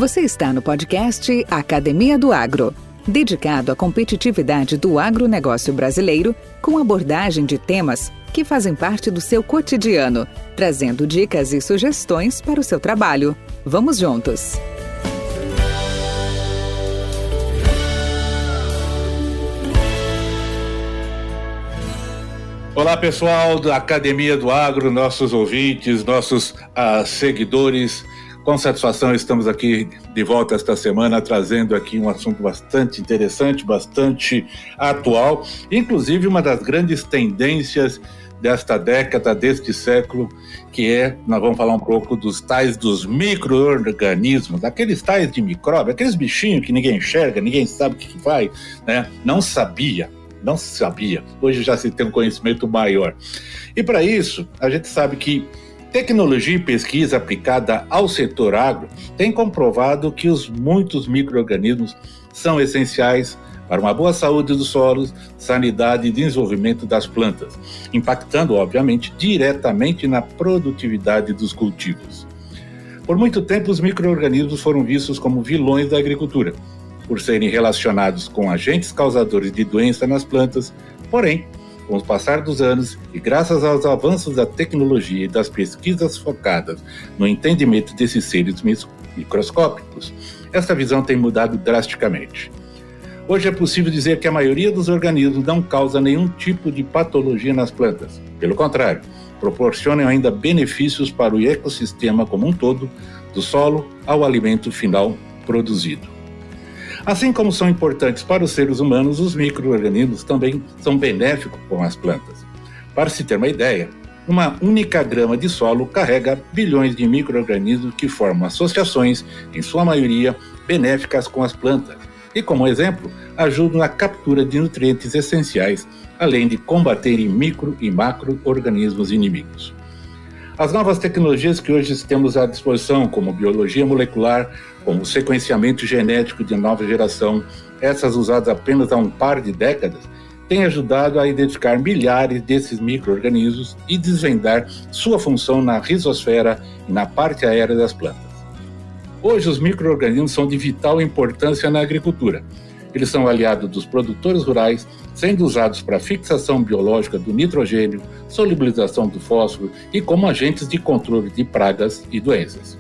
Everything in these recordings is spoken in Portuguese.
Você está no podcast Academia do Agro, dedicado à competitividade do agronegócio brasileiro, com abordagem de temas que fazem parte do seu cotidiano, trazendo dicas e sugestões para o seu trabalho. Vamos juntos! Olá pessoal da Academia do Agro, nossos ouvintes, nossos seguidores. Com satisfação estamos aqui de volta esta semana trazendo aqui um assunto bastante interessante, bastante atual, inclusive uma das grandes tendências desta década, deste século, que nós vamos falar um pouco dos micro-organismos, aqueles tais de micróbio, aqueles bichinhos que ninguém enxerga, ninguém sabe o que faz, né? Não se sabia, hoje já se tem um conhecimento maior. E para isso, a gente sabe que tecnologia e pesquisa aplicada ao setor agro tem comprovado que os muitos micro-organismos são essenciais para uma boa saúde dos solos, sanidade e desenvolvimento das plantas, impactando, obviamente, diretamente na produtividade dos cultivos. Por muito tempo, os micro-organismos foram vistos como vilões da agricultura, por serem relacionados com agentes causadores de doença nas plantas, porém, com o passar dos anos e graças aos avanços da tecnologia e das pesquisas focadas no entendimento desses seres microscópicos, essa visão tem mudado drasticamente. Hoje é possível dizer que a maioria dos organismos não causa nenhum tipo de patologia nas plantas. Pelo contrário, proporcionam ainda benefícios para o ecossistema como um todo, do solo ao alimento final produzido. Assim como são importantes para os seres humanos, os micro-organismos também são benéficos com as plantas. Para se ter uma ideia, uma única grama de solo carrega bilhões de micro-organismos que formam associações, em sua maioria, benéficas com as plantas. E, como exemplo, ajudam na captura de nutrientes essenciais, além de combaterem micro e macro-organismos inimigos. As novas tecnologias que hoje temos à disposição, como biologia molecular, como o sequenciamento genético de nova geração, essas usadas apenas há um par de décadas, têm ajudado a identificar milhares desses micro-organismos e desvendar sua função na rizosfera e na parte aérea das plantas. Hoje, os micro-organismos são de vital importância na agricultura. Eles são aliados dos produtores rurais, sendo usados para fixação biológica do nitrogênio, solubilização do fósforo e como agentes de controle de pragas e doenças.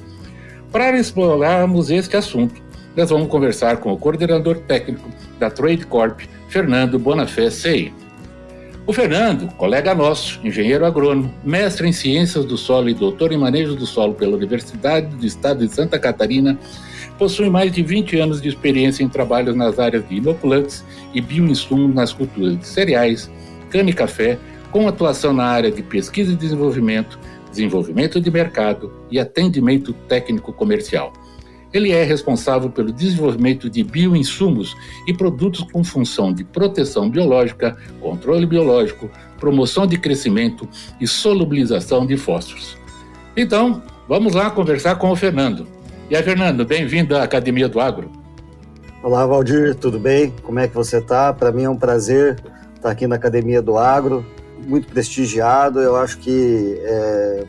Para explorarmos este assunto, nós vamos conversar com o coordenador técnico da Trade Corp, Fernando Bonafé CI. O Fernando, colega nosso, engenheiro agrônomo, mestre em ciências do solo e doutor em manejo do solo pela Universidade do Estado de Santa Catarina, possui mais de 20 anos de experiência em trabalhos nas áreas de inoculantes e bioinsumos nas culturas de cereais, cana e café, com atuação na área de pesquisa e desenvolvimento de mercado e atendimento técnico comercial. Ele é responsável pelo desenvolvimento de bioinsumos e produtos com função de proteção biológica, controle biológico, promoção de crescimento e solubilização de fósforos. Então, vamos lá conversar com o Fernando. E aí, Fernando, bem-vindo à Academia do Agro. Olá, Valdir, tudo bem? Como é que você está? Para mim é um prazer estar aqui na Academia do Agro, muito prestigiado. Eu acho que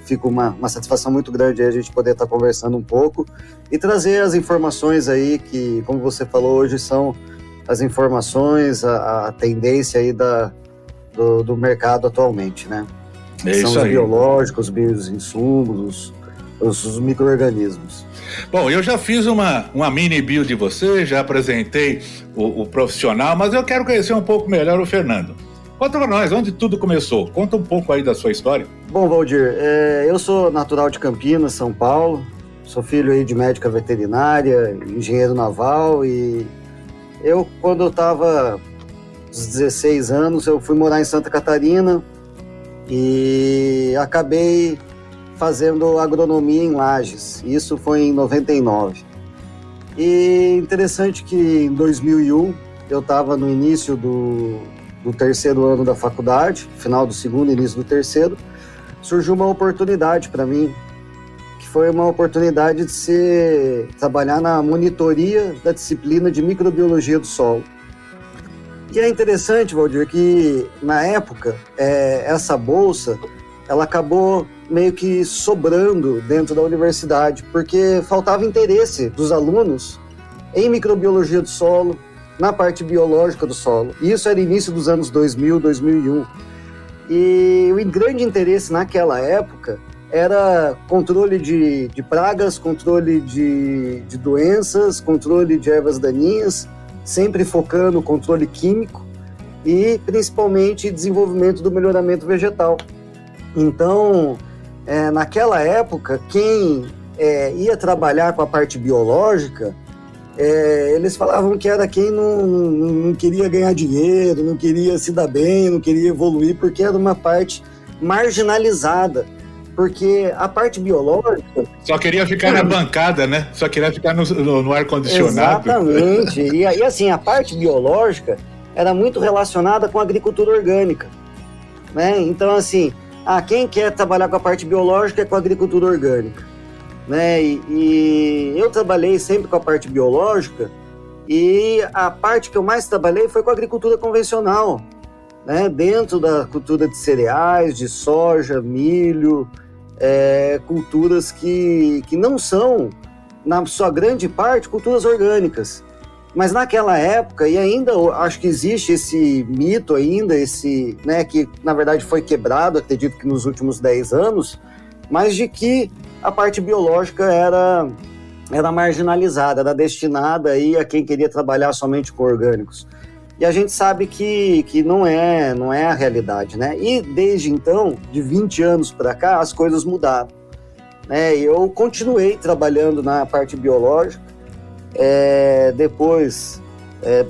fica uma satisfação muito grande a gente poder estar conversando um pouco e trazer as informações aí que, como você falou hoje, são as informações, a tendência aí do mercado atualmente, né? São os biológicos, os bioinsumos, os micro-organismos. Bom, eu já fiz uma mini bio de você, já apresentei o profissional, mas eu quero conhecer um pouco melhor o Fernando. Conta para nós, onde tudo começou? Conta um pouco aí da sua história. Bom, Valdir, eu sou natural de Campinas, São Paulo, sou filho aí de médica veterinária, engenheiro naval, e quando eu estava uns 16 anos, eu fui morar em Santa Catarina e acabei fazendo agronomia em Lages. Isso foi em 99. E interessante que em 2001 eu estava no início do terceiro ano da faculdade, final do segundo, início do terceiro, surgiu uma oportunidade para mim, que foi uma oportunidade de trabalhar na monitoria da disciplina de microbiologia do solo. E é interessante, Valdir, que na época essa bolsa ela acabou meio que sobrando dentro da universidade, porque faltava interesse dos alunos em microbiologia do solo, na parte biológica do solo. Isso era início dos anos 2000, 2001. E o grande interesse naquela época era controle de pragas, controle de doenças, controle de ervas daninhas, sempre focando no controle químico e principalmente desenvolvimento do melhoramento vegetal. Então, naquela época, quem ia trabalhar com a parte biológica, eles falavam que era quem não queria ganhar dinheiro, não queria se dar bem, não queria evoluir, porque era uma parte marginalizada. Porque a parte biológica... Só queria ficar na bancada, né? Só queria ficar no ar-condicionado. Exatamente. E assim, a parte biológica era muito relacionada com a agricultura orgânica, né? Então, assim, quem quer trabalhar com a parte biológica é com a agricultura orgânica, né? E eu trabalhei sempre com a parte biológica e a parte que eu mais trabalhei foi com a agricultura convencional, né? Dentro da cultura de cereais, de soja, milho, culturas que não são, na sua grande parte, culturas orgânicas. Mas naquela época, e ainda acho que existe esse mito ainda, né, que na verdade foi quebrado, acredito que nos últimos 10 anos, mas de que a parte biológica era marginalizada, era destinada aí a quem queria trabalhar somente com orgânicos. E a gente sabe que não é a realidade, né? E desde então, de 20 anos para cá, as coisas mudaram, né? Eu continuei trabalhando na parte biológica. Depois,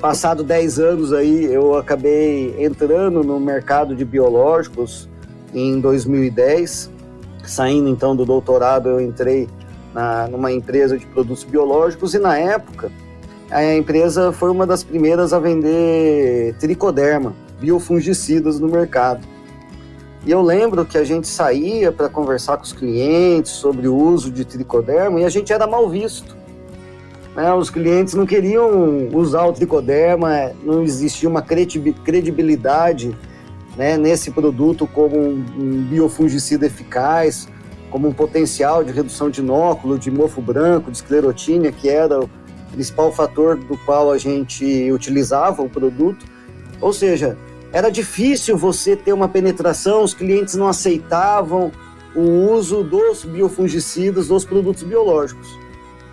passado 10 anos aí, eu acabei entrando no mercado de biológicos em 2010. Saindo então do doutorado, eu entrei numa empresa de produtos biológicos e na época a empresa foi uma das primeiras a vender tricoderma, biofungicidas no mercado. E eu lembro que a gente saía para conversar com os clientes sobre o uso de tricoderma e a gente era mal visto, né? Os clientes não queriam usar o tricoderma, não existia uma credibilidade, né, nesse produto como um biofungicida eficaz, como um potencial de redução de inóculo, de mofo branco, de esclerotínia, que era o principal fator do qual a gente utilizava o produto. Ou seja, era difícil você ter uma penetração, os clientes não aceitavam o uso dos biofungicidas, dos produtos biológicos.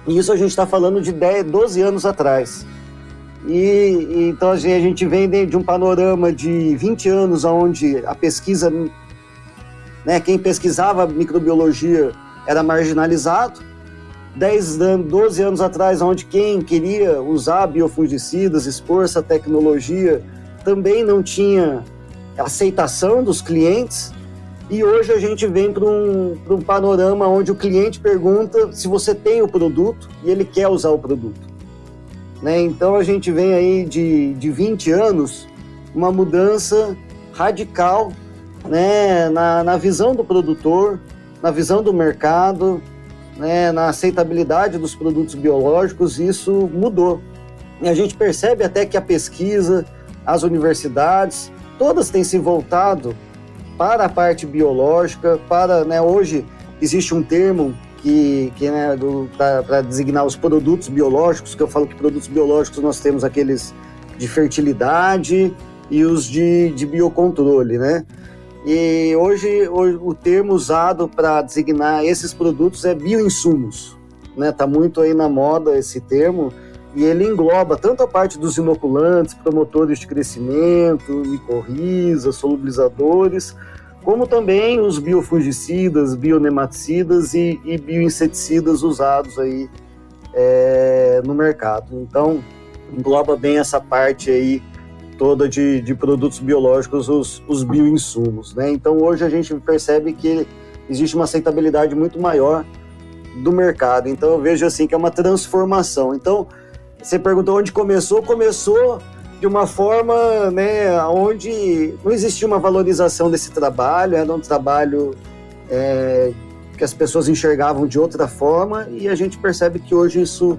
E isso a gente está falando de 12 anos atrás. E então a gente vem de um panorama de 20 anos onde a pesquisa, né, quem pesquisava microbiologia era marginalizado. 12 anos atrás, onde quem queria usar biofungicidas, expor essa tecnologia, também não tinha aceitação dos clientes. E hoje a gente vem para um panorama onde o cliente pergunta se você tem o produto e ele quer usar o produto, né? Então a gente vem aí de 20 anos, uma mudança radical, né, na visão do produtor, na visão do mercado, né, na aceitabilidade dos produtos biológicos. Isso mudou. E a gente percebe até que a pesquisa, as universidades, todas têm se voltado para a parte biológica, né, hoje existe um termo né, para designar os produtos biológicos, que eu falo que produtos biológicos nós temos aqueles de fertilidade e os de biocontrole, né? E hoje o termo usado para designar esses produtos é bioinsumos, né? Tá muito aí na moda esse termo, e ele engloba tanto a parte dos inoculantes, promotores de crescimento, micorrizas, solubilizadores, como também os biofungicidas, bionematicidas e bioinseticidas usados aí no mercado. Então, engloba bem essa parte aí toda de produtos biológicos, os bioinsumos, né? Então, hoje a gente percebe que existe uma aceitabilidade muito maior do mercado. Então, eu vejo assim que é uma transformação. Então, você perguntou onde começou de uma forma, né, onde não existia uma valorização desse trabalho, era um trabalho que as pessoas enxergavam de outra forma, e a gente percebe que hoje isso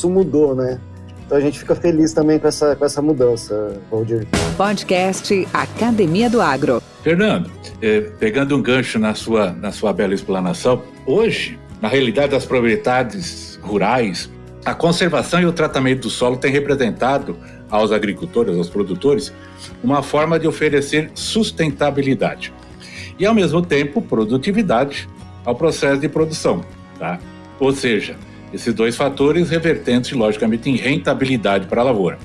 mudou, né? Então a gente fica feliz também com essa mudança, Valdir. Podcast Academia do Agro. Fernando, pegando um gancho na sua bela explanação, hoje, na realidade das propriedades rurais, a conservação e o tratamento do solo tem representado aos agricultores, aos produtores, uma forma de oferecer sustentabilidade e, ao mesmo tempo, produtividade ao processo de produção, tá? Ou seja, esses dois fatores revertendo-se, logicamente, em rentabilidade para a lavoura.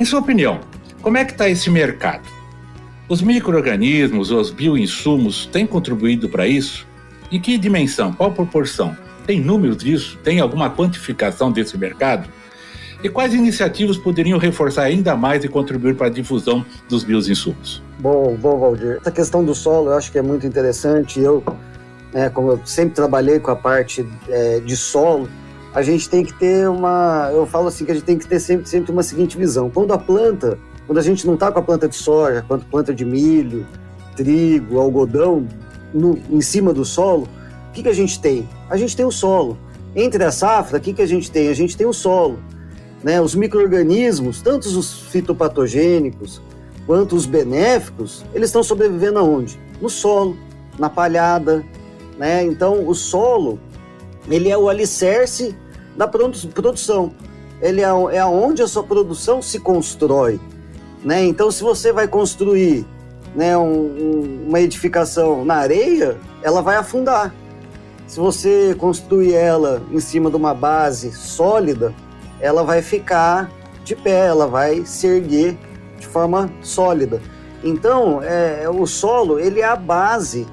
Em sua opinião, como é que está esse mercado? Os micro-organismos, os bioinsumos, têm contribuído para isso? Em que dimensão? Qual proporção? Tem números disso? Tem alguma quantificação desse mercado? E quais iniciativas poderiam reforçar ainda mais e contribuir para a difusão dos bioinsumos? Bom, Valdir, essa questão do solo eu acho que é muito interessante. Como eu sempre trabalhei com a parte de solo, a gente tem que ter eu falo assim, que a gente tem que ter sempre uma seguinte visão. Quando a gente não está com a planta de soja, quanto planta de milho, trigo, algodão, em cima do solo, o que a gente tem? A gente tem o solo. Entre a safra, o que a gente tem? A gente tem o solo. Né? Os micro-organismos, tanto os fitopatogênicos quanto os benéficos, eles estão sobrevivendo aonde? No solo, na palhada. Né? Então, o solo, ele é o alicerce da produção. Ele é onde a sua produção se constrói. Né? Então, se você vai construir, né, uma edificação na areia, ela vai afundar. Se você construir ela em cima de uma base sólida, ela vai ficar de pé, ela vai se erguer de forma sólida. Então, o solo, ele é a base,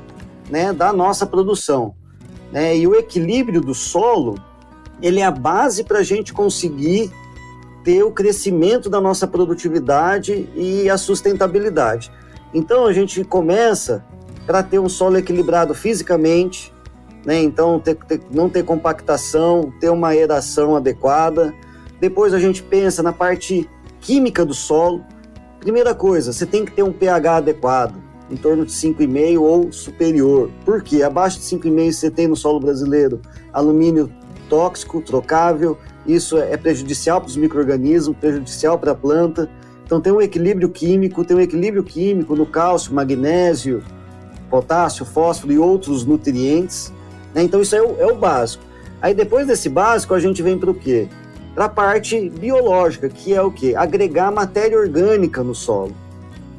né, da nossa produção. Né? E o equilíbrio do solo, ele é a base para a gente conseguir ter o crescimento da nossa produtividade e a sustentabilidade. Então, a gente começa para ter um solo equilibrado fisicamente, né? Então, não ter compactação, ter uma aeração adequada. Depois a gente pensa na parte química do solo. Primeira coisa, você tem que ter um pH adequado, em torno de 5,5 ou superior. Por quê? Abaixo de 5,5 você tem no solo brasileiro alumínio tóxico, trocável. Isso é prejudicial para os micro-organismos, prejudicial para a planta. Então tem um equilíbrio químico no cálcio, magnésio, potássio, fósforo e outros nutrientes. Né? Então isso é o básico. Aí depois desse básico a gente vem para o quê? Para a parte biológica, que é o quê? Agregar matéria orgânica no solo.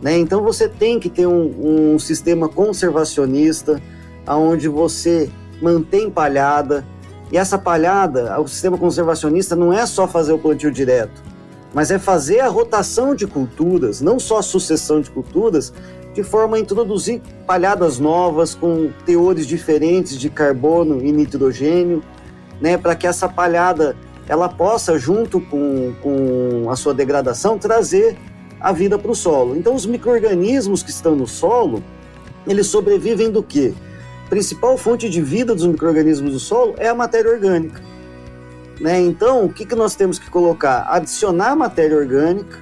Né? Então você tem que ter um sistema conservacionista, onde você mantém palhada. E essa palhada, o sistema conservacionista não é só fazer o plantio direto, mas é fazer a rotação de culturas, não só a sucessão de culturas, de forma a introduzir palhadas novas com teores diferentes de carbono e nitrogênio, né, para que essa palhada ela possa, junto com a sua degradação, trazer a vida para o solo. Então, os micro-organismos que estão no solo, eles sobrevivem do quê? A principal fonte de vida dos micro-organismos do solo é a matéria orgânica. Né? Então, o que nós temos que colocar? Adicionar matéria orgânica,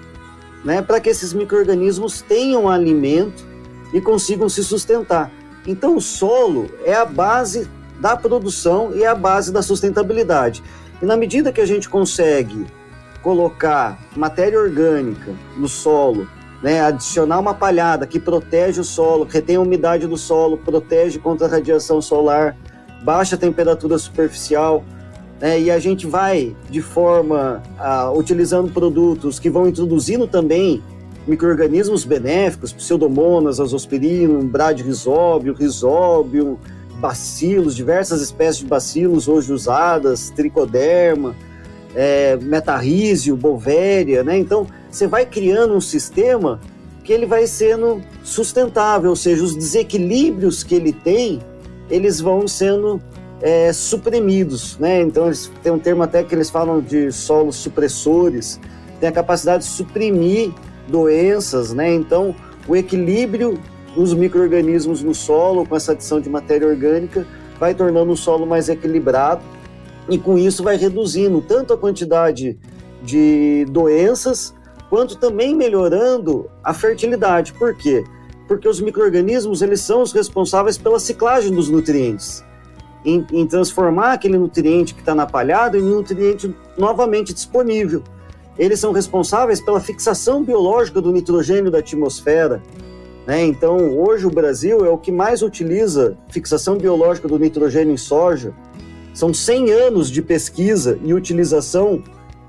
né, para que esses micro-organismos tenham alimento e consigam se sustentar. Então, o solo é a base da produção e é a base da sustentabilidade. E na medida que a gente consegue colocar matéria orgânica no solo, né, adicionar uma palhada que protege o solo, retém a umidade do solo, protege contra a radiação solar, baixa a temperatura superficial, né, e a gente vai de forma utilizando produtos que vão introduzindo também micro-organismos benéficos, pseudomonas, azospirillum, bradyrhizóbio, rhizóbio, bacilos, diversas espécies de bacilos hoje usadas, tricoderma, metarrísio, bovéria, né? Então, você vai criando um sistema que ele vai sendo sustentável, ou seja, os desequilíbrios que ele tem, eles vão sendo suprimidos, né? Então, tem um termo até que eles falam de solos supressores, tem a capacidade de suprimir doenças, né? Então, o equilíbrio dos micro-organismos no solo, com essa adição de matéria orgânica, vai tornando o solo mais equilibrado e com isso vai reduzindo tanto a quantidade de doenças, quanto também melhorando a fertilidade. Por quê? Porque os micro-organismos, eles são os responsáveis pela ciclagem dos nutrientes, em transformar aquele nutriente que está na palhada em um nutriente novamente disponível. Eles são responsáveis pela fixação biológica do nitrogênio da atmosfera, né? Então, hoje o Brasil é o que mais utiliza fixação biológica do nitrogênio em soja. São 100 anos de pesquisa e utilização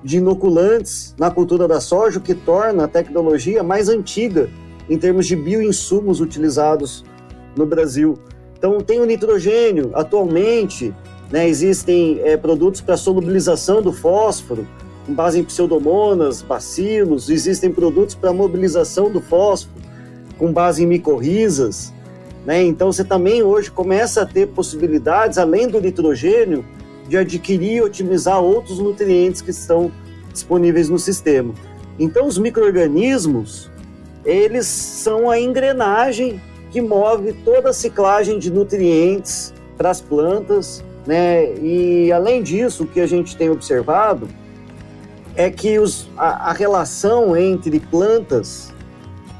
de inoculantes na cultura da soja, o que torna a tecnologia mais antiga em termos de bioinsumos utilizados no Brasil. Então, tem o nitrogênio. Atualmente, né, existem produtos para solubilização do fósforo, com base em pseudomonas, bacilos. Existem produtos para mobilização do fósforo, com base em micorrizas, né? Então, você também hoje começa a ter possibilidades, além do nitrogênio, de adquirir e otimizar outros nutrientes que estão disponíveis no sistema. Então, os micro-organismos, eles são a engrenagem que move toda a ciclagem de nutrientes para as plantas, né? E, além disso, o que a gente tem observado é que a relação entre plantas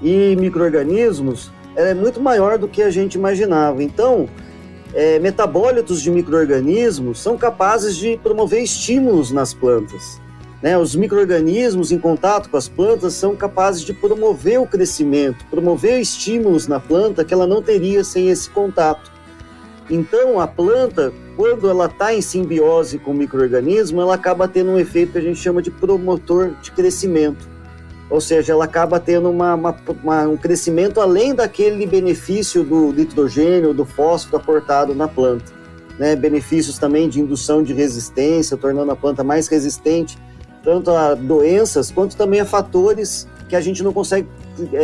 e micro-organismos é muito maior do que a gente imaginava. Então, metabólitos de micro-organismos são capazes de promover estímulos nas plantas, né? Os micro-organismos em contato com as plantas são capazes de promover o crescimento, promover estímulos na planta que ela não teria sem esse contato. Então, a planta, quando ela está em simbiose com o micro-organismo, ela acaba tendo um efeito que a gente chama de promotor de crescimento. Ou seja, ela acaba tendo um crescimento além daquele benefício do nitrogênio, do fósforo aportado na planta, né? Benefícios também de indução de resistência, tornando a planta mais resistente, tanto a doenças, quanto também a fatores que a gente não consegue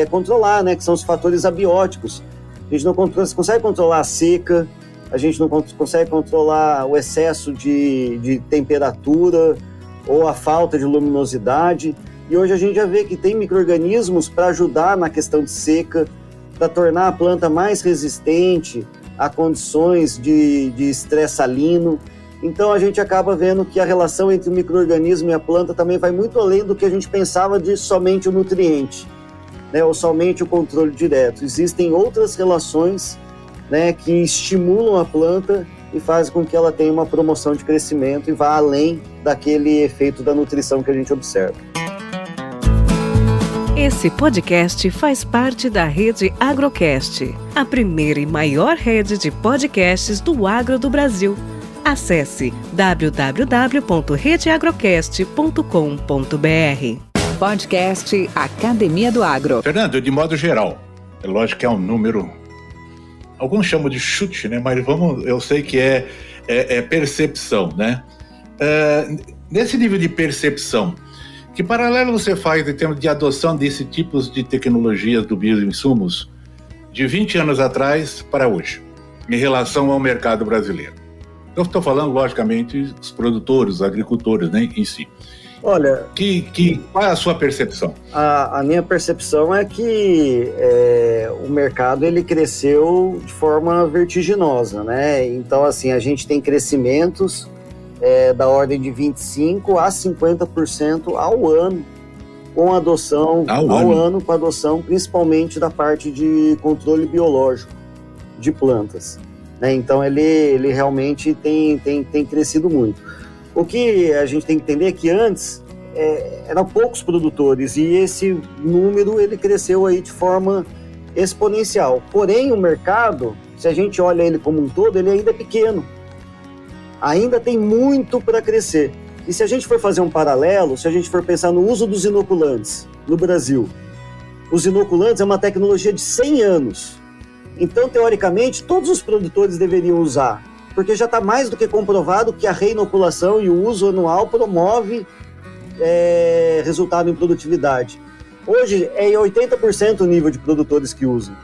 controlar, né? Que são os fatores abióticos. A gente não consegue controlar a seca, a gente não consegue controlar o excesso de temperatura ou a falta de luminosidade. E hoje a gente já vê que tem micro-organismos para ajudar na questão de seca, para tornar a planta mais resistente a condições de estresse salino. Então a gente acaba vendo que a relação entre o micro-organismo e a planta também vai muito além do que a gente pensava de somente o nutriente, né, ou somente o controle direto. Existem outras relações, né, que estimulam a planta e fazem com que ela tenha uma promoção de crescimento e vá além daquele efeito da nutrição que a gente observa. Esse podcast faz parte da rede Agrocast, a primeira e maior rede de podcasts do agro do Brasil. Acesse www.redeagrocast.com.br. Podcast Academia do Agro. Fernando, de modo geral, é lógico que é um número, alguns chamam de chute, né? Mas eu sei que é percepção, né? Nesse nível de percepção, que paralelo você faz em termos de adoção desse tipo de tecnologias do bioinsumos de 20 anos atrás para hoje, em relação ao mercado brasileiro? Eu estou falando, logicamente, os produtores, os agricultores, né, em si. Olha, qual é a sua percepção? A minha percepção é que o mercado ele cresceu de forma vertiginosa, né? Então, assim, a gente tem crescimentos da ordem de 25% a 50% ao ano, com adoção, com adoção principalmente da parte de controle biológico de plantas, né? Então, ele realmente tem crescido muito. O que a gente tem que entender é que antes eram poucos produtores e esse número ele cresceu aí de forma exponencial. Porém, o mercado, se a gente olha ele como um todo, ele ainda é pequeno. Ainda tem muito para crescer. E se a gente for fazer um paralelo, se a gente for pensar no uso dos inoculantes no Brasil, os inoculantes é uma tecnologia de 100 anos. Então, teoricamente, todos os produtores deveriam usar, porque já está mais do que comprovado que a reinoculação e o uso anual promove resultado em produtividade. Hoje é 80% o nível de produtores que usam.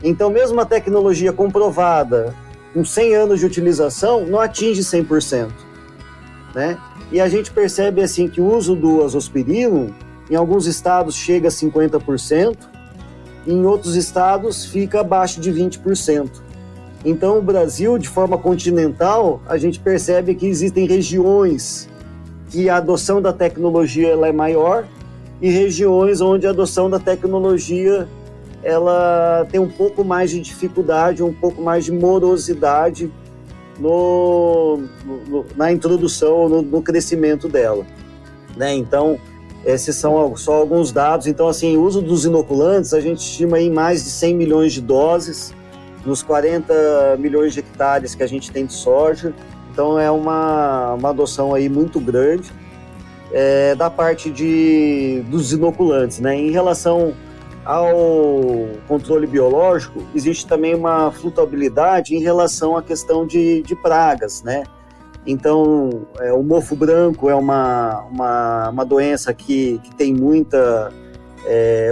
Então, mesmo a tecnologia comprovada, com 100 anos de utilização, não atinge 100%. Né? E a gente percebe assim, que o uso do azospirilo, em alguns estados chega a 50%, e em outros estados fica abaixo de 20%. Então, o Brasil, de forma continental, a gente percebe que existem regiões que a adoção da tecnologia ela é maior e regiões onde a adoção da tecnologia ela tem um pouco mais de dificuldade, um pouco mais de morosidade na introdução, no crescimento dela. Né? Então, Esses são só alguns dados. Então, assim, o uso dos inoculantes, a gente estima em mais de 100 milhões de doses, nos 40 milhões de hectares que a gente tem de soja. Então, é uma adoção aí muito grande da parte dos inoculantes, né? Em relação ao controle biológico, existe também uma flutuabilidade em relação à questão de pragas, né? Então, o mofo branco é uma doença que tem muita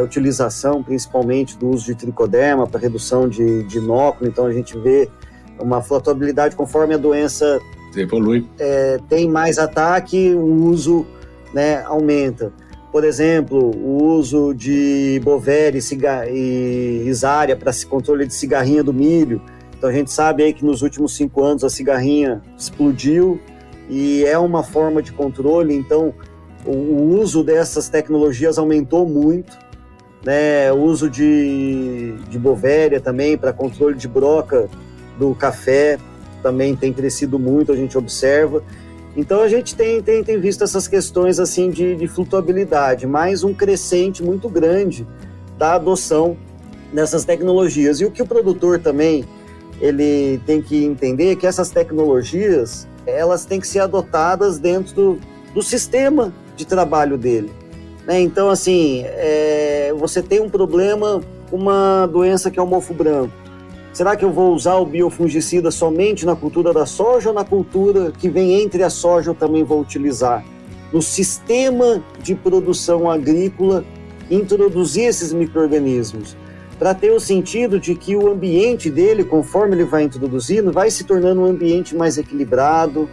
utilização, principalmente do uso de tricoderma para redução de inóculo. Então, a gente vê uma flutuabilidade conforme a doença evolui. Tem mais ataque, o uso, né, aumenta. Por exemplo, o uso de Bovéria e Isária para controle de cigarrinha do milho. Então a gente sabe aí que nos últimos 5 anos a cigarrinha explodiu e é uma forma de controle. Então o uso dessas tecnologias aumentou muito, né? O uso de Bovéria também para controle de broca do café também tem crescido muito, a gente observa. Então a gente tem visto essas questões assim de flutuabilidade, mas um crescente muito grande da adoção dessas tecnologias. E o que o produtor também ele tem que entender é que essas tecnologias elas têm que ser adotadas dentro do sistema de trabalho dele, né? Então assim, você tem um problema, uma doença que é o mofo branco. Será que eu vou usar o biofungicida somente na cultura da soja ou na cultura que vem entre a soja eu também vou utilizar? No sistema de produção agrícola, introduzir esses micro-organismos, para ter o sentido de que o ambiente dele, conforme ele vai introduzindo, vai se tornando um ambiente mais equilibrado,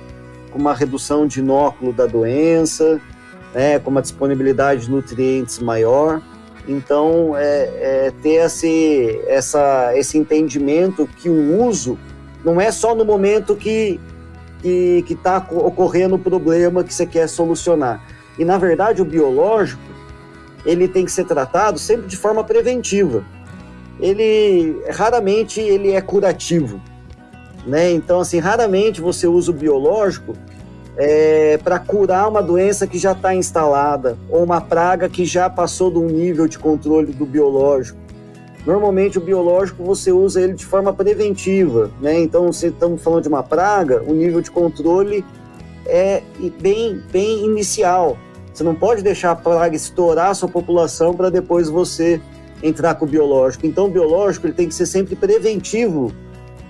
com uma redução de inóculo da doença, né, com uma disponibilidade de nutrientes maior. Então, ter esse entendimento que o uso não é só no momento que está ocorrendo o problema que você quer solucionar. E, na verdade, o biológico, ele tem que ser tratado sempre de forma preventiva. Raramente ele é curativo, né? Então, assim, raramente você usa o biológico para curar uma doença que já está instalada ou uma praga que já passou de um nível de controle do biológico. Normalmente o biológico você usa ele de forma preventiva, né? Então, se estamos falando de uma praga, o nível de controle é bem inicial. Você não pode deixar a praga estourar a sua população para depois você entrar com o biológico. Então, o biológico ele tem que ser sempre preventivo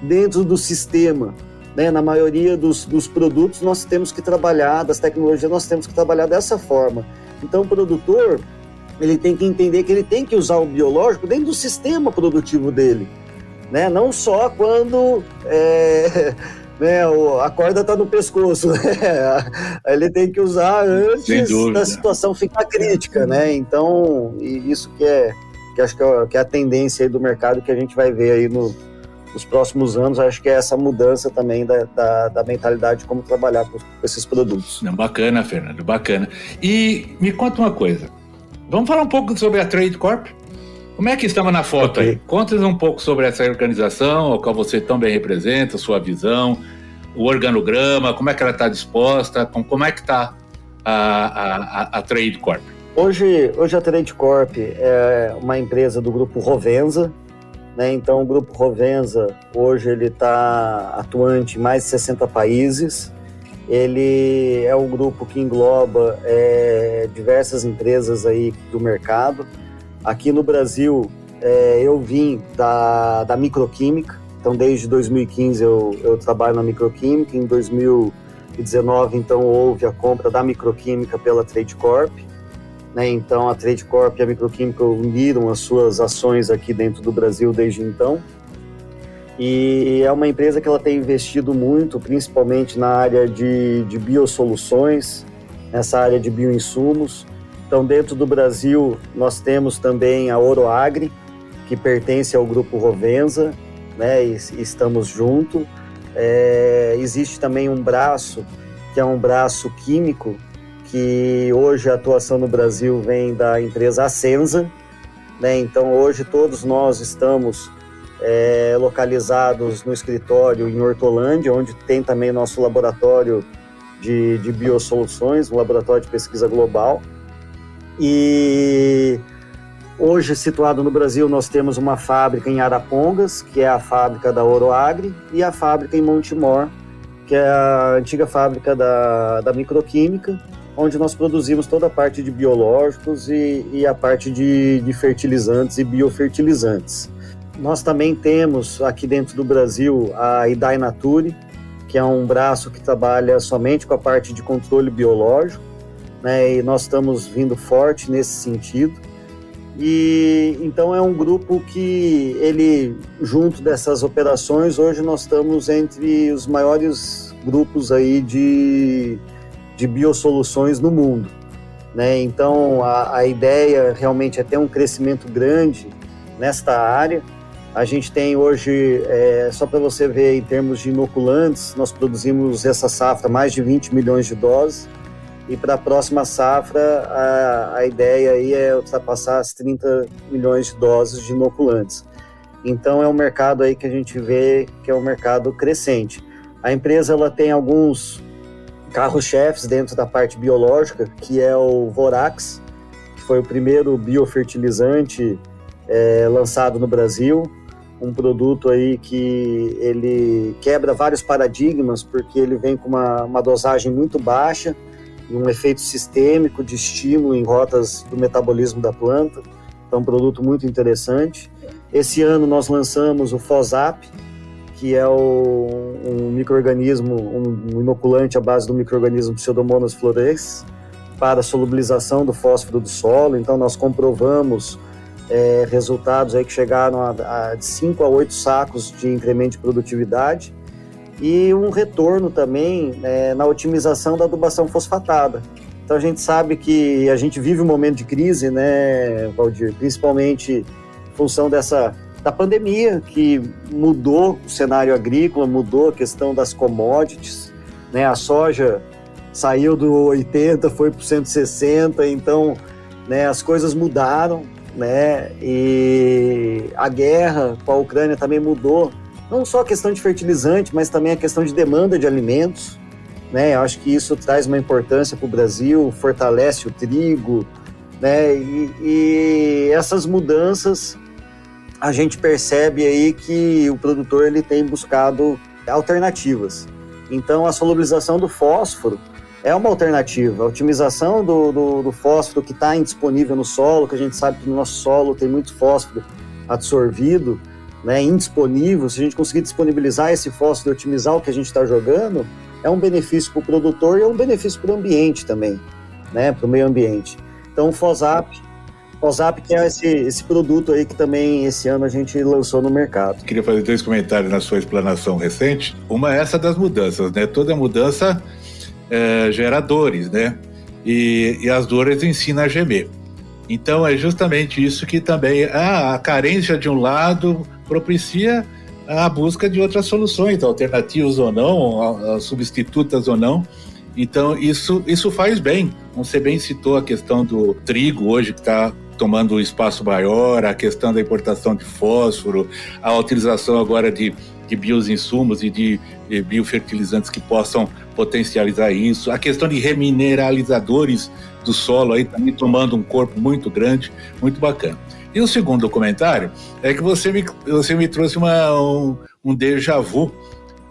dentro do sistema, né? Na maioria dos produtos nós temos que trabalhar, das tecnologias nós temos que trabalhar dessa forma. Então, o produtor ele tem que entender que ele tem que usar o biológico dentro do sistema produtivo dele, né? Não só quando né, a corda está no pescoço, né? Ele tem que usar antes da situação ficar crítica, né? Então, isso que acho que é a tendência aí do mercado que a gente vai ver aí nos próximos anos. Acho que é essa mudança também da mentalidade de como trabalhar com esses produtos. Bacana, Fernando, bacana. E me conta uma coisa, vamos falar um pouco sobre a Trade Corp? Como é que estamos na foto aí? Conta-nos um pouco sobre essa organização, a qual você tão bem representa, sua visão, o organograma, como é que ela está disposta, como é que está a Trade Corp? Hoje a Trade Corp é uma empresa do Grupo Rovensa, né? Então o Grupo Rovensa hoje ele está atuante em mais de 60 países. Ele é um grupo que engloba diversas empresas aí do mercado. Aqui no Brasil eu vim da microquímica, então desde 2015 eu trabalho na microquímica. Em 2019 então houve a compra da microquímica pela Trade Corp. Então, a Trade Corp e a Microquímica uniram as suas ações aqui dentro do Brasil desde então. E é uma empresa que ela tem investido muito, principalmente na área de biosoluções, nessa área de bioinsumos. Então, dentro do Brasil, nós temos também a Oroagri, que pertence ao Grupo Rovensa, né? E estamos juntos. Existe também um braço, que é um braço químico, que hoje a atuação no Brasil vem da empresa Asenza, né? Então hoje todos nós estamos localizados no escritório em Hortolândia, onde tem também nosso laboratório de biosoluções, um laboratório de pesquisa global. E hoje, situado no Brasil, nós temos uma fábrica em Arapongas, que é a fábrica da Oroagri, e a fábrica em Montemor, que é a antiga fábrica da Microquímica, onde nós produzimos toda a parte de biológicos e a parte de fertilizantes e biofertilizantes. Nós também temos aqui dentro do Brasil a Idai Nature, que é um braço que trabalha somente com a parte de controle biológico, né? E nós estamos vindo forte nesse sentido. E então é um grupo que ele, junto dessas operações, hoje nós estamos entre os maiores grupos aí de biosoluções no mundo, né? Então a ideia realmente é ter um crescimento grande nesta área. A gente tem hoje, só para você ver em termos de inoculantes, nós produzimos essa safra mais de 20 milhões de doses, e para a próxima safra a ideia aí é ultrapassar as 30 milhões de doses de inoculantes. Então é um mercado aí que a gente vê que é um mercado crescente. A empresa ela tem alguns carros-chefes dentro da parte biológica, que é o Vorax, que foi o primeiro biofertilizante lançado no Brasil, um produto aí que ele quebra vários paradigmas, porque ele vem com uma dosagem muito baixa e um efeito sistêmico de estímulo em rotas do metabolismo da planta. Então, um produto muito interessante. Esse ano nós lançamos o Fosap, que é um micro-organismo, um inoculante à base do micro-organismo Pseudomonas fluorescens para a solubilização do fósforo do solo. Então, nós comprovamos resultados aí que chegaram a 5 a 8 sacos de incremento de produtividade e um retorno também na otimização da adubação fosfatada. Então a gente sabe que a gente vive um momento de crise, né, Valdir? Principalmente em função da pandemia, que mudou o cenário agrícola, mudou a questão das commodities, né? A soja saiu do 80, foi para 160, então, né, as coisas mudaram, né? E a guerra com a Ucrânia também mudou, não só a questão de fertilizante, mas também a questão de demanda de alimentos, né? Eu acho que isso traz uma importância para o Brasil, fortalece o trigo, né? E essas mudanças a gente percebe aí que o produtor ele tem buscado alternativas. Então a solubilização do fósforo é uma alternativa. A otimização do fósforo que está indisponível no solo, que a gente sabe que no nosso solo tem muito fósforo absorvido, né, indisponível. Se a gente conseguir disponibilizar esse fósforo e otimizar o que a gente está jogando, é um benefício para o produtor e é um benefício para o ambiente também, né, para o meio ambiente. Então o Fosap que é esse produto aí que também esse ano a gente lançou no mercado. Queria fazer 2 comentários na sua explanação recente. Uma é essa das mudanças, né? Toda mudança gera dores, né? E as dores ensinam a gemer. Então é justamente isso que também a carência de um lado propicia a busca de outras soluções, alternativas ou não, substitutas ou não. Então isso faz bem. Você bem citou a questão do trigo hoje, que está tomando um espaço maior, a questão da importação de fósforo, a utilização agora de bioinsumos e de biofertilizantes que possam potencializar isso, a questão de remineralizadores do solo aí também tomando um corpo muito grande, muito bacana. E o segundo comentário é que você me trouxe um déjà vu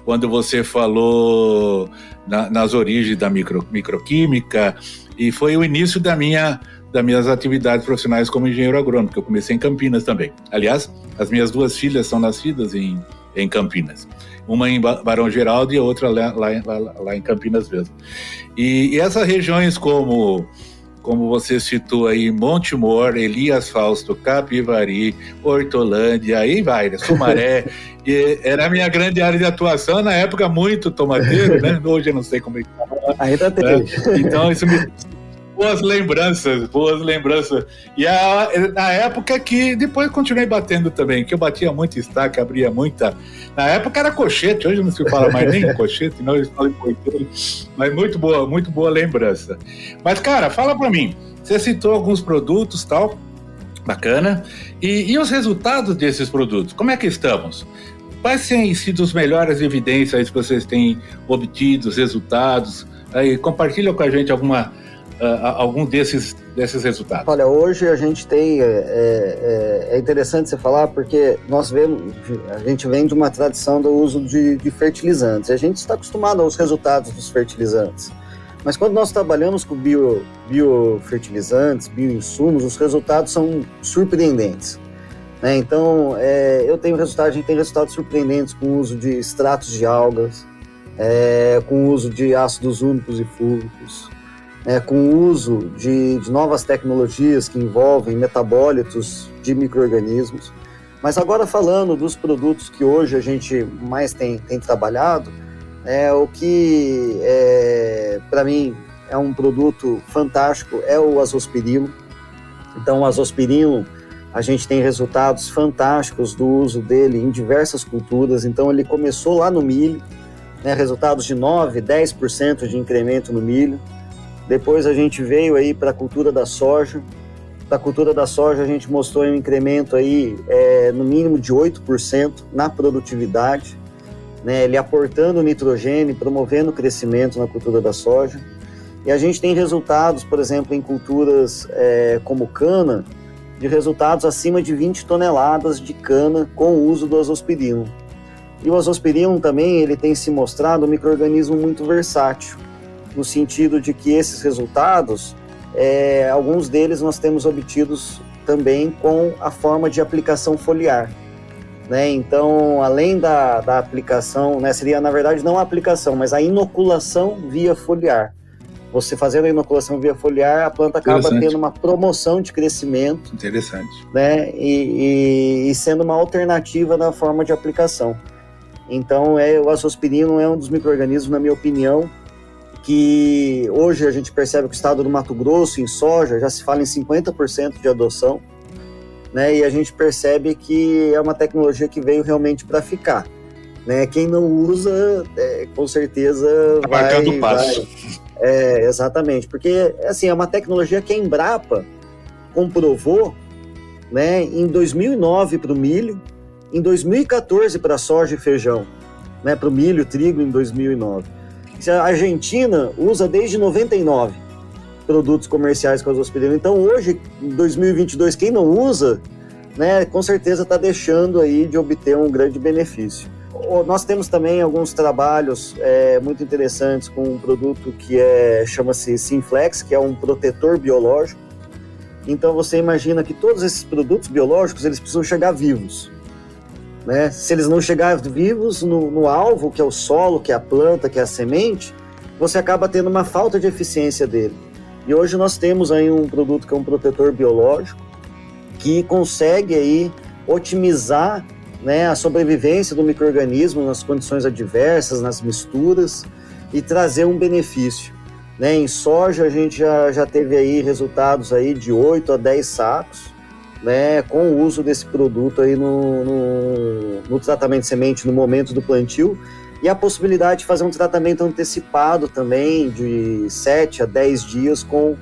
quando você falou nas origens da microquímica, e foi o início das minhas atividades profissionais como engenheiro agrônomo, que eu comecei em Campinas também. Aliás, as minhas 2 filhas são nascidas em Campinas. Uma em Barão Geraldo e a outra lá em Campinas mesmo. E essas regiões como você citou aí, Montemor, Elias Fausto, Capivari, Hortolândia, aí vai, né? Sumaré, era a minha grande área de atuação, na época muito tomateiro, né? Hoje eu não sei como é que tá. Ainda tem. Então isso me... Boas lembranças. E na época que depois continuei batendo também, que eu batia muito estaca, abria muita... Na época era cochete, hoje não se fala mais nem cochete, não, eles falam coiteiro. Mas muito boa lembrança. Mas, cara, fala pra mim, você citou alguns produtos e tal, bacana, e os resultados desses produtos, como é que estamos? Quais têm sido as melhores evidências que vocês têm obtido, os resultados? Aí, compartilha com a gente algum desses resultados? Olha, hoje a gente tem, é interessante você falar, porque a gente vem de uma tradição do uso de fertilizantes. A gente está acostumado aos resultados dos fertilizantes. Mas quando nós trabalhamos com biofertilizantes, bioinsumos, os resultados são surpreendentes. Né? Então, a gente tem resultados surpreendentes com o uso de extratos de algas, com o uso de ácidos úmicos e fúlvicos, com o uso de novas tecnologias que envolvem metabólitos de micro-organismos. Mas agora falando dos produtos que hoje a gente mais tem trabalhado, o que para mim é um produto fantástico é o azospirilo. Então o azospirilo, a gente tem resultados fantásticos do uso dele em diversas culturas. Então ele começou lá no milho, resultados de 9%, 10% de incremento no milho. Depois a gente veio aí para a cultura da soja. Da cultura da soja a gente mostrou um incremento aí no mínimo de 8% na produtividade, ele aportando nitrogênio, promovendo o crescimento na cultura da soja. E a gente tem resultados, por exemplo, em culturas como cana, de resultados acima de 20 toneladas de cana com o uso do azospirilo. E o azospirilo também ele tem se mostrado um micro-organismo muito versátil, no sentido de que esses resultados, alguns deles nós temos obtidos também com a forma de aplicação foliar. Então, além da aplicação, seria na verdade não a aplicação, mas a inoculação via foliar. Você fazendo a inoculação via foliar, a planta acaba tendo uma promoção de crescimento. Interessante. E sendo uma alternativa na forma de aplicação. Então, o azospirilo é um dos micro-organismos, na minha opinião, que hoje a gente percebe que o estado do Mato Grosso, em soja, já se fala em 50% de adoção, e a gente percebe que é uma tecnologia que veio realmente para ficar. Quem não usa, com certeza vai... Marcando o passo. Exatamente, porque assim, é uma tecnologia que a Embrapa comprovou em 2009 para o milho, em 2014 para soja e feijão, para o milho e trigo em 2009. A Argentina usa desde 99 produtos comerciais com azospirilo. Então hoje, em 2022, quem não usa, com certeza está deixando aí de obter um grande benefício. Nós temos também alguns trabalhos muito interessantes com um produto que chama-se Sinflex, que é um protetor biológico. Então você imagina que todos esses produtos biológicos eles precisam chegar vivos. Se eles não chegarem vivos no alvo, que é o solo, que é a planta, que é a semente, você acaba tendo uma falta de eficiência dele. E hoje nós temos aí um produto que é um protetor biológico que consegue aí otimizar a sobrevivência do micro-organismo nas condições adversas, nas misturas, e trazer um benefício. Em soja a gente já teve aí resultados aí de 8 a 10 sacos, com o uso desse produto aí no tratamento de semente no momento do plantio, e a possibilidade de fazer um tratamento antecipado também de 7 a 10 dias com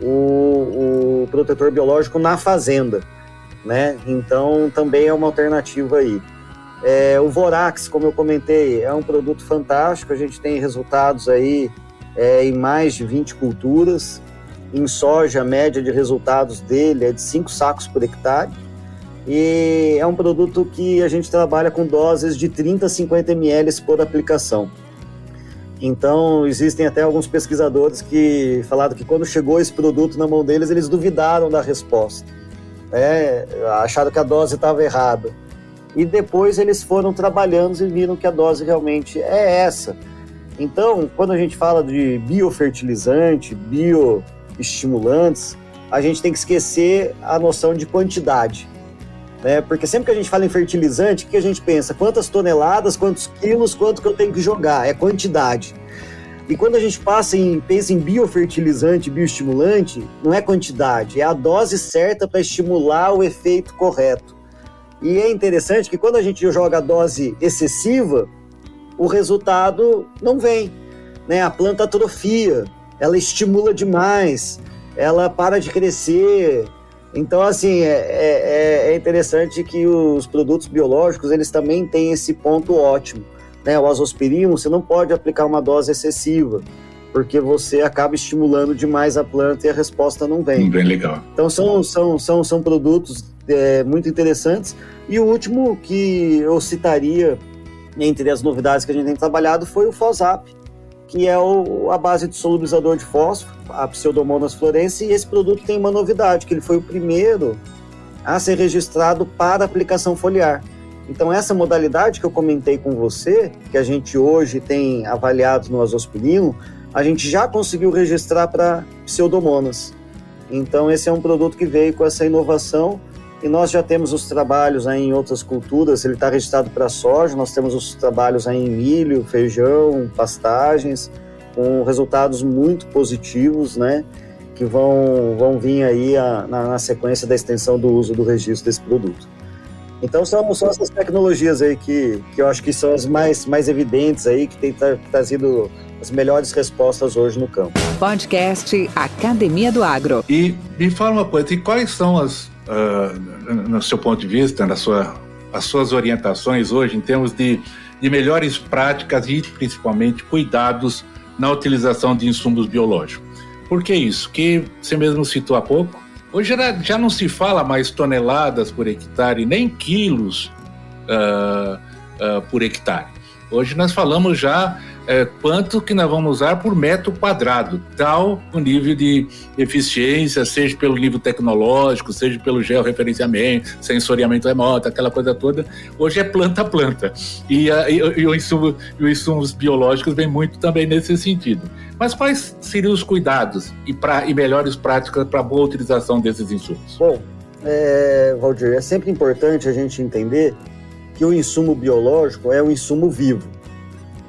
o protetor biológico na fazenda. Então também é uma alternativa aí. O Vorax, como eu comentei, é um produto fantástico. A gente tem resultados aí em mais de 20 culturas. Em soja, a média de resultados dele é de 5 sacos por hectare. E é um produto que a gente trabalha com doses de 30 a 50 ml por aplicação. Então, existem até alguns pesquisadores que falaram que quando chegou esse produto na mão deles, eles duvidaram da resposta. Acharam que a dose estava errada. E depois eles foram trabalhando e viram que a dose realmente é essa. Então, quando a gente fala de biofertilizante, bioestimulantes, a gente tem que esquecer a noção de quantidade. Porque sempre que a gente fala em fertilizante, o que a gente pensa? Quantas toneladas, quantos quilos, quanto que eu tenho que jogar? É quantidade. E quando a gente pensa em biofertilizante, bioestimulante, não é quantidade, é a dose certa para estimular o efeito correto. E é interessante que quando a gente joga a dose excessiva, o resultado não vem. A planta atrofia, ela estimula demais, ela para de crescer. Então, assim, é interessante que os produtos biológicos, eles também têm esse ponto ótimo. O azospirilo, você não pode aplicar uma dose excessiva. porque você acaba estimulando demais a planta e a resposta não vem. Bem legal. Então são produtos muito interessantes. E o último que eu citaria entre as novidades que a gente tem trabalhado foi o Fosap, que é a base de solubilizador de fósforo, a Pseudomonas florense, e esse produto tem uma novidade, que ele foi o primeiro a ser registrado para aplicação foliar. Então essa modalidade que eu comentei com você, que a gente hoje tem avaliado no azospirino, a gente já conseguiu registrar para Pseudomonas. Então esse é um produto que veio com essa inovação, e nós já temos os trabalhos aí em outras culturas. Ele está registrado para soja, nós temos os trabalhos aí em milho, feijão, pastagens, com resultados muito positivos, né, que vão vir aí na sequência da extensão do uso do registro desse produto. Então são essas tecnologias aí que eu acho que são as mais evidentes aí, que tem trazido as melhores respostas hoje no campo. Podcast Academia do Agro. E me fala uma coisa, e quais são no seu ponto de vista, as suas orientações hoje em termos de melhores práticas e principalmente cuidados na utilização de insumos biológicos? Por que isso? Que você mesmo citou há pouco. Hoje já não se fala mais toneladas por hectare, nem quilos por hectare. Hoje nós falamos já quanto que nós vamos usar por metro quadrado, tal o nível de eficiência, seja pelo nível tecnológico, seja pelo georreferenciamento, sensoriamento remoto, aquela coisa toda. Hoje é planta a planta. E os insumos biológicos vêm muito também nesse sentido. Mas quais seriam os cuidados e melhores práticas para a boa utilização desses insumos? Bom, Valdir, é sempre importante a gente entender que o insumo biológico é um insumo vivo,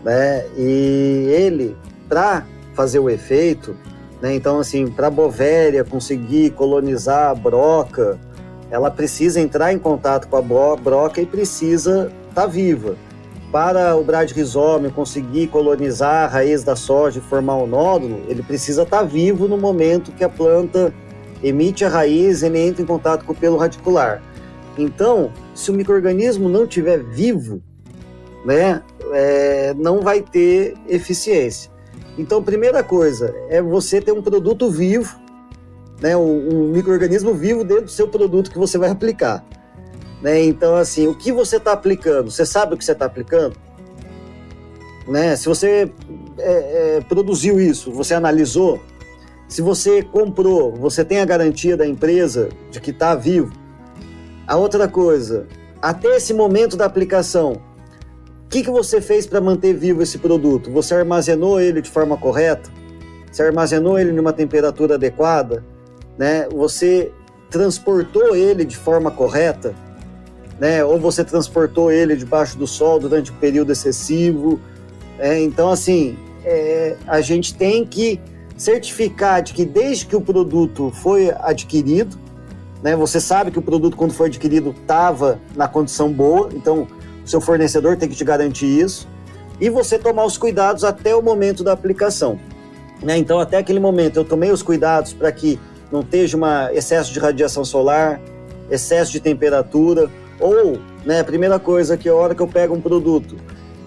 né? E ele, para fazer o efeito, né? Então, assim, para a bovéria conseguir colonizar a broca, ela precisa entrar em contato com a broca e precisa estar viva. Para o bradyrhizome conseguir colonizar a raiz da soja e formar um nódulo, ele precisa estar vivo no momento que a planta emite a raiz e ele entra em contato com o pelo radicular. Então, se o micro-organismo não estiver vivo, né, não vai ter eficiência. Então, primeira coisa é você ter um produto vivo, né, um micro-organismo vivo dentro do seu produto que você vai aplicar. Né? Então, assim, o que você está aplicando? Você sabe o que você está aplicando? Né? Se você produziu isso, você analisou? Se você comprou, você tem a garantia da empresa de que está vivo? A outra coisa, até esse momento da aplicação, o que você fez para manter vivo esse produto? Você armazenou ele de forma correta? Você armazenou ele numa temperatura adequada? Né? Você transportou ele de forma correta? Né? Ou você transportou ele debaixo do sol durante um período excessivo? Então, assim, a gente tem que certificar de que desde que o produto foi adquirido, né, você sabe que o produto, quando foi adquirido, estava na condição boa, então o seu fornecedor tem que te garantir isso, e você tomar os cuidados até o momento da aplicação. Né? Então, até aquele momento, eu tomei os cuidados para que não esteja excesso de radiação solar, excesso de temperatura, ou, né, a primeira coisa que a hora que eu pego um produto,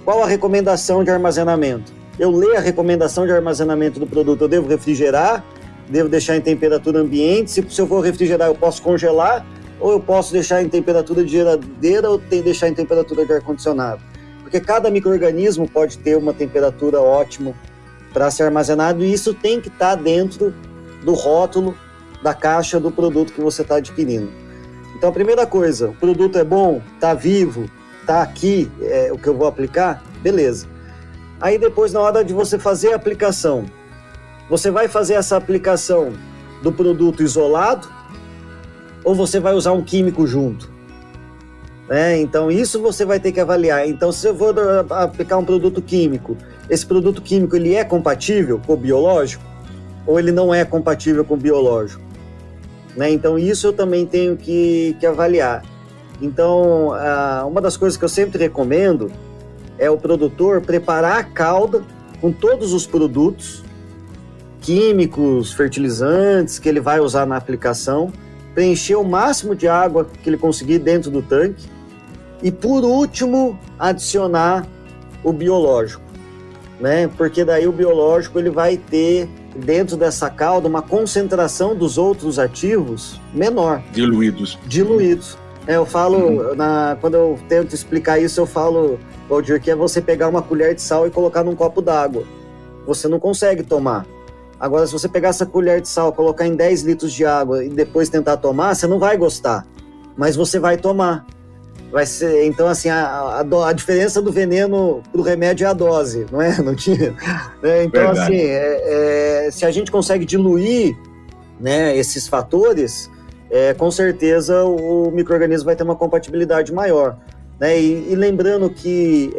qual a recomendação de armazenamento? Eu leio a recomendação de armazenamento do produto, eu devo refrigerar, devo deixar em temperatura ambiente, se eu for refrigerar eu posso congelar, ou eu posso deixar em temperatura de geladeira ou deixar em temperatura de ar-condicionado. Porque cada micro-organismo pode ter uma temperatura ótima para ser armazenado, e isso tem que estar dentro do rótulo da caixa do produto que você está adquirindo. Então, a primeira coisa, o produto é bom, está vivo, está aqui, o que eu vou aplicar, beleza. Aí depois, na hora de você fazer a aplicação, você vai fazer essa aplicação do produto isolado ou você vai usar um químico junto? Então, isso você vai ter que avaliar. Então, se eu vou aplicar um produto químico, esse produto químico ele é compatível com o biológico ou ele não é compatível com o biológico? Então, isso eu também tenho que avaliar. Então, uma das coisas que eu sempre recomendo é o produtor preparar a calda com todos os produtos químicos, fertilizantes que ele vai usar na aplicação, preencher o máximo de água que ele conseguir dentro do tanque e, por último, adicionar o biológico. né? Porque daí o biológico ele vai ter dentro dessa calda uma concentração dos outros ativos menor. Diluídos. Eu falo, quando eu tento explicar isso, eu falo, Valdir, que é você pegar uma colher de sal e colocar num copo d'água. Você não consegue tomar. Agora, se você pegar essa colher de sal, colocar em 10 litros de água e depois tentar tomar, você não vai gostar, mas você vai tomar. Vai ser, então, assim, a diferença do veneno pro remédio é a dose, não é? Não tinha. Então, verdade. Assim, se a gente consegue diluir, né, esses fatores, com certeza o micro-organismo vai ter uma compatibilidade maior. Né? E lembrando que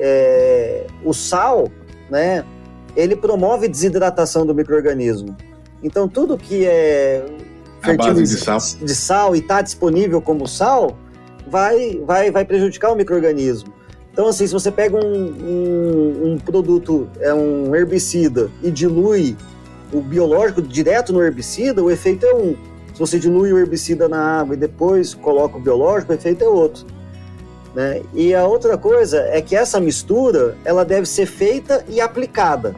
o sal, né, ele promove desidratação do micro-organismo. Então, tudo que é de sal e está disponível como sal, vai prejudicar o micro-organismo. Então, assim, se você pega um produto, um herbicida, e dilui o biológico direto no herbicida, o efeito é um. Se você dilui o herbicida na água e depois coloca o biológico, o efeito é outro. Né? E a outra coisa é que essa mistura, ela deve ser feita e aplicada.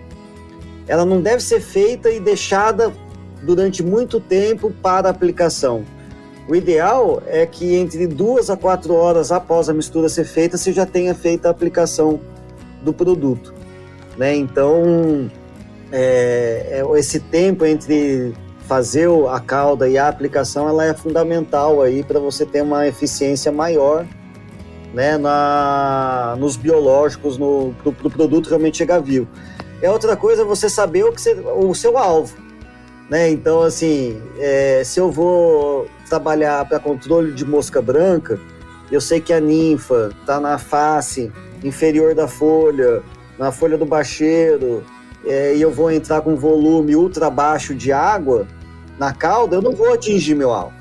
Ela não deve ser feita e deixada durante muito tempo para aplicação. O ideal é que entre 2 a 4 horas após a mistura ser feita, você já tenha feito a aplicação do produto. Né? Então, esse tempo entre fazer a calda e a aplicação, ela é fundamental aí para você ter uma eficiência maior, né, nos biológicos, pro produto realmente chegar vivo. Outra coisa é você saber o seu alvo, né? Então, assim, se eu vou trabalhar para controle de mosca branca, eu sei que a ninfa está na face inferior da folha, na folha do bacheiro, e eu vou entrar com volume ultra baixo de água na calda, eu não vou atingir meu alvo.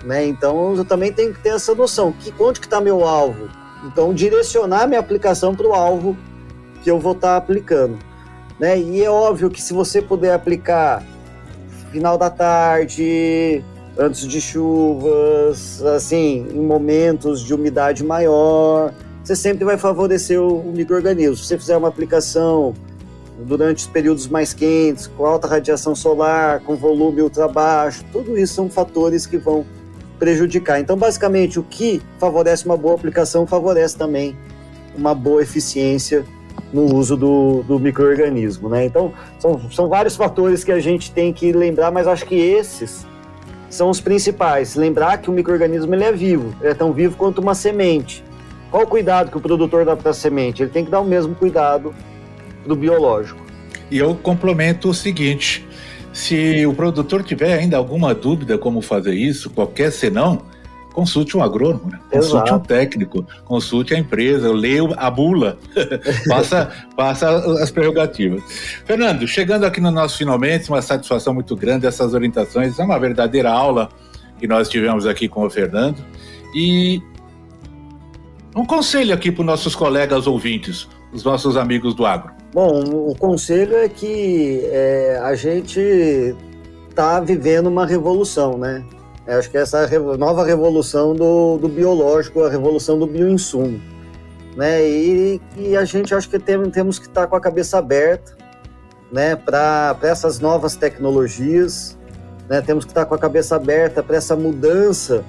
Né? Então, eu também tenho que ter essa noção, onde que está meu alvo? Então, direcionar minha aplicação para o alvo que eu vou estar aplicando. Né? E é óbvio que se você puder aplicar final da tarde, antes de chuvas, assim, em momentos de umidade maior, você sempre vai favorecer o micro-organismo. Se você fizer uma aplicação durante os períodos mais quentes, com alta radiação solar, com volume ultra baixo, tudo isso são fatores que vão prejudicar. Então, basicamente, o que favorece uma boa aplicação favorece também uma boa eficiência no uso do micro-organismo, né? Então, são vários fatores que a gente tem que lembrar, mas acho que esses são os principais. Lembrar que o micro-organismo ele é vivo, ele é tão vivo quanto uma semente. Qual o cuidado que o produtor dá para a semente? Ele tem que dar o mesmo cuidado do biológico. E eu complemento o seguinte: se o produtor tiver ainda alguma dúvida como fazer isso, qualquer senão, consulte um agrônomo, né? Consulte um técnico, consulte a empresa, leia a bula, passa as prerrogativas. Fernando, chegando aqui no nosso finalmente, uma satisfação muito grande, essas orientações, é uma verdadeira aula que nós tivemos aqui com o Fernando. E um conselho aqui para os nossos colegas ouvintes, os nossos amigos do agro. Bom, o conselho é que a gente está vivendo uma revolução, né? Acho que essa nova revolução do biológico, a revolução do bioinsumo, né? E a gente acho que temos que estar com a cabeça aberta, né, para essas novas tecnologias, né? Temos que estar com a cabeça aberta para essa mudança,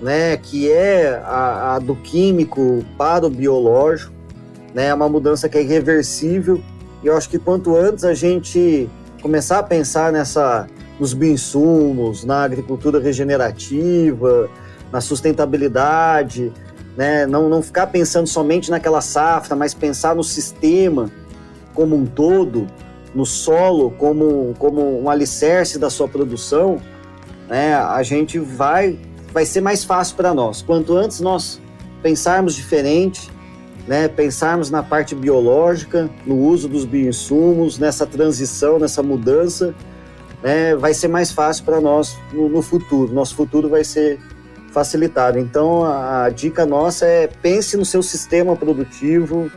né, que é a do químico para o biológico, né? É uma mudança que é irreversível, e eu acho que quanto antes a gente começar a pensar nos bioinsumos, na agricultura regenerativa, na sustentabilidade, né? Não ficar pensando somente naquela safra, mas pensar no sistema como um todo, no solo como um alicerce da sua produção, né? A gente vai ser mais fácil para nós. Quanto antes nós pensarmos diferente, né? Pensarmos na parte biológica, no uso dos bioinsumos, nessa transição, nessa mudança, vai ser mais fácil para nós no futuro. Nosso futuro vai ser facilitado. Então, a dica nossa é pense no seu sistema produtivo,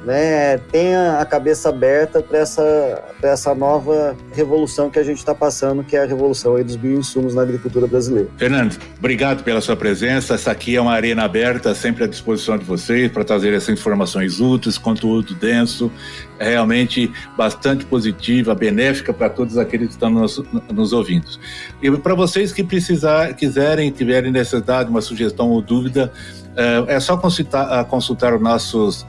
né, tenha a cabeça aberta para essa nova revolução que a gente está passando, que é a revolução aí dos bioinsumos na agricultura brasileira. Fernando, obrigado pela sua presença. Essa aqui é uma arena aberta, sempre à disposição de vocês para trazer essas informações úteis, conteúdo denso, realmente bastante positiva, benéfica para todos aqueles que estão nos ouvindo. E para vocês que tiverem necessidade, uma sugestão ou dúvida, é só consultar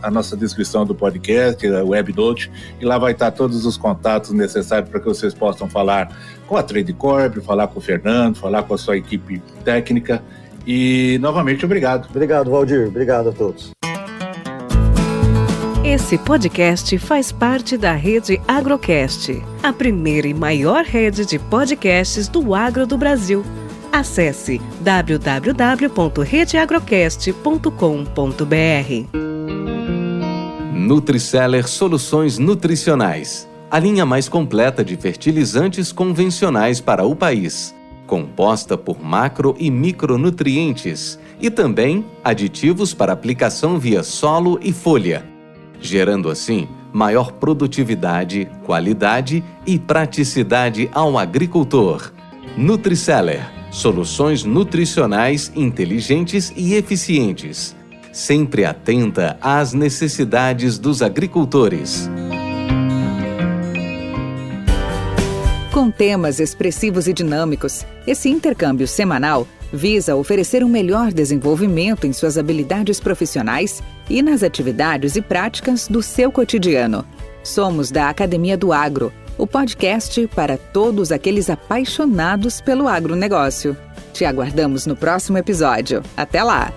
a nossa descrição do podcast, a WebNote, e lá vai estar todos os contatos necessários para que vocês possam falar com a TradeCorp, falar com o Fernando, falar com a sua equipe técnica. E, novamente, obrigado. Obrigado, Valdir. Obrigado a todos. Esse podcast faz parte da Rede Agrocast, a primeira e maior rede de podcasts do agro do Brasil. Acesse www.redeagrocast.com.br. Nutriceller Soluções Nutricionais, a linha mais completa de fertilizantes convencionais para o país, composta por macro e micronutrientes e também aditivos para aplicação via solo e folha, gerando assim maior produtividade, qualidade e praticidade ao agricultor. Nutriceller, soluções nutricionais inteligentes e eficientes, sempre atenta às necessidades dos agricultores. Com temas expressivos e dinâmicos, esse intercâmbio semanal visa oferecer um melhor desenvolvimento em suas habilidades profissionais e nas atividades e práticas do seu cotidiano. Somos da Academia do Agro, o podcast para todos aqueles apaixonados pelo agronegócio. Te aguardamos no próximo episódio. Até lá!